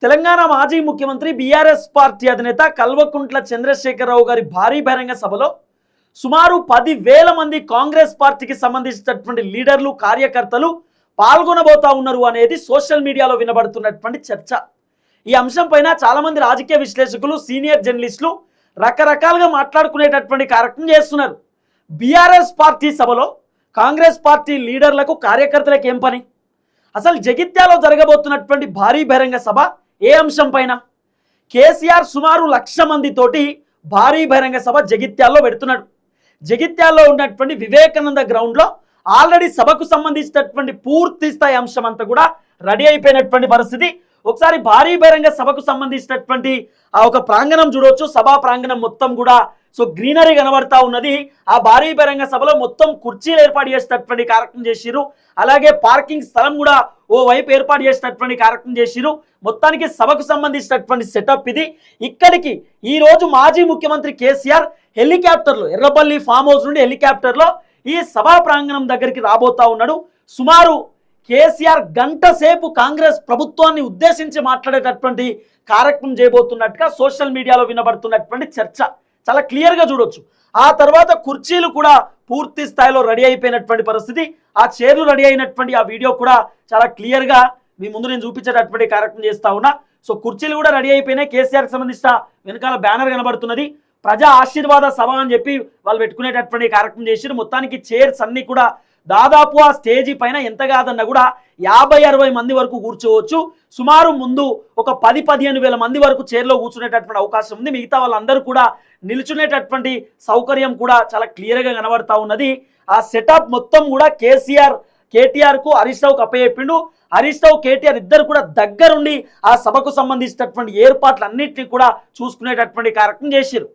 తెలంగాణ మాజీ ముఖ్యమంత్రి BRS party అధినేత కల్వకుంట్ల చంద్రశేఖరరావు గారి భారీ బహిరంగ సభలో సుమారు 10,000 మంది కాంగ్రెస్ పార్టీకి సంబంధించినటువంటి లీడర్లు కార్యకర్తలు పాల్గొనబోతా ఉన్నారు అనేది సోషల్ మీడియాలో వినబడుతున్నటువంటి చర్చ. ఈ అంశం పైన చాలా మంది రాజకీయ విశ్లేషకులు, సీనియర్ జర్నలిస్టులు రకరకాలుగా మాట్లాడుకునేటటువంటి కార్యక్రమం చేస్తున్నారు. బీఆర్ఎస్ పార్టీ సభలో కాంగ్రెస్ పార్టీ లీడర్లకు కార్యకర్తలకు ఏం పని? అసలు జగిత్యాలో జరగబోతున్నటువంటి భారీ బహిరంగ సభ ఏ అంశం పైన? కేసీఆర్ సుమారు 1,00,000 మందితోటి భారీ బహిరంగ సభ జగిత్యాల్లో పెడుతున్నాడు. జగిత్యాల్లో ఉన్నటువంటి వివేకానంద గ్రౌండ్లో ఆల్రెడీ సభకు సంబంధించినటువంటి పూర్తి స్థాయి అంశం అంతా కూడా రెడీ అయిపోయినటువంటి పరిస్థితి. ఒకసారి భారీ బహిరంగ సభకు సంబంధించినటువంటి ఆ ఒక ప్రాంగణం చూడవచ్చు. సభా ప్రాంగణం మొత్తం కూడా గ్రీనరీ కనబడతా ఉన్నది. ఆ భారీ బహిరంగ సభలో మొత్తం కుర్చీలు ఏర్పాటు చేసినటువంటి కార్యక్రమం చేసిరు. అలాగే పార్కింగ్ స్థలం కూడా ఓ వైపు ఏర్పాటు చేసినటువంటి కార్యక్రమం చేసిరు. మొత్తానికి సభకు సంబంధించినటువంటి సెటప్ ఇది. ఇక్కడికి ఈ రోజు మాజీ ముఖ్యమంత్రి కేసీఆర్ హెలికాప్టర్లో ఎర్రపల్లి ఫామ్ హౌస్ నుండి హెలికాప్టర్లో ఈ సభా ప్రాంగణం దగ్గరికి రాబోతా ఉన్నాడు. సుమారు కేసీఆర్ గంట సేపు కాంగ్రెస్ ప్రభుత్వాన్ని ఉద్దేశించి మాట్లాడేటటువంటి కార్యక్రమం చేయబోతున్నట్టుగా సోషల్ మీడియాలో వినబడుతున్నటువంటి చర్చ చాలా క్లియర్గా చూడొచ్చు. ఆ తర్వాత కుర్చీలు కూడా పూర్తి స్థాయిలో రెడీ అయిపోయినటువంటి పరిస్థితి. ఆ చైర్లు రెడీ అయినటువంటి ఆ వీడియో కూడా చాలా క్లియర్గా మీ ముందు నేను చూపించేటటువంటి కార్యక్రమం చేస్తా ఉన్నా. కుర్చీలు కూడా రెడీ అయిపోయినాయి. కేసీఆర్కి సంబంధించిన వెనకాల బ్యానర్ కనబడుతున్నది. ప్రజా ఆశీర్వాద సభ అని చెప్పి వాళ్ళు పెట్టుకునేటటువంటి కార్యక్రమం చేసి మొత్తానికి చైర్స్ అన్ని కూడా దాదాపు ఆ స్టేజీ పైన ఎంత కాదన్నా కూడా 50-60 మంది వరకు కూర్చోవచ్చు. సుమారు ముందు ఒక 10-15 వేల మంది వరకు చైర్లో కూర్చునేటటువంటి అవకాశం ఉంది. మిగతా వాళ్ళందరూ కూడా నిల్చునేటటువంటి సౌకర్యం కూడా చాలా క్లియర్గా కనబడతా ఉన్నది. ఆ సెటప్ మొత్తం కూడా కేటీఆర్కు హరీష్ రావుకు అప్పచెప్పిండు. హరీష్ రావు, కేటీఆర్ ఇద్దరు కూడా దగ్గరుండి ఆ సభకు సంబంధించినటువంటి ఏర్పాట్లన్నింటినీ కూడా చూసుకునేటటువంటి కార్యక్రమం చేశారు.